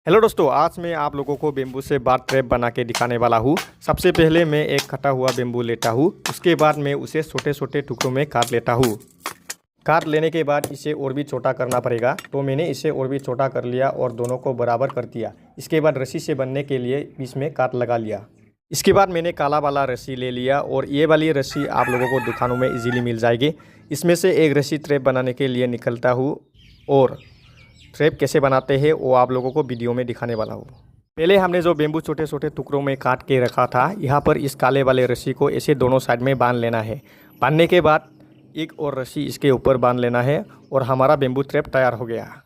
Hello दोस्तों, आज मैं आप लोगों को बेम्बू से बार ट्रैप बना के दिखाने वाला हूँ। सबसे पहले मैं एक कटा हुआ बेम्बू लेता हूँ। उसके बाद मैं उसे छोटे छोटे टुकड़ों में काट लेता हूँ। काट लेने के बाद इसे और भी छोटा करना पड़ेगा, तो मैंने इसे और भी छोटा कर लिया और दोनों को बराबर कर दिया। इसके बाद रस्सी से बनने के लिए बीच में काट लगा लिया। इसके बाद मैंने काला वाला रस्सी ले लिया और ये वाली रस्सी आप लोगों को दुकानों में इजीली मिल जाएगी। इसमें से एक रस्सी ट्रैप बनाने के लिए निकलता हूँ और ट्रैप कैसे बनाते हैं वो आप लोगों को वीडियो में दिखाने वाला हूँ। पहले हमने जो बेम्बू छोटे छोटे टुकड़ों में काट के रखा था, यहाँ पर इस काले वाले रस्सी को ऐसे दोनों साइड में बांध लेना है। बांधने के बाद एक और रस्सी इसके ऊपर बांध लेना है और हमारा बेम्बू ट्रैप तैयार हो गया।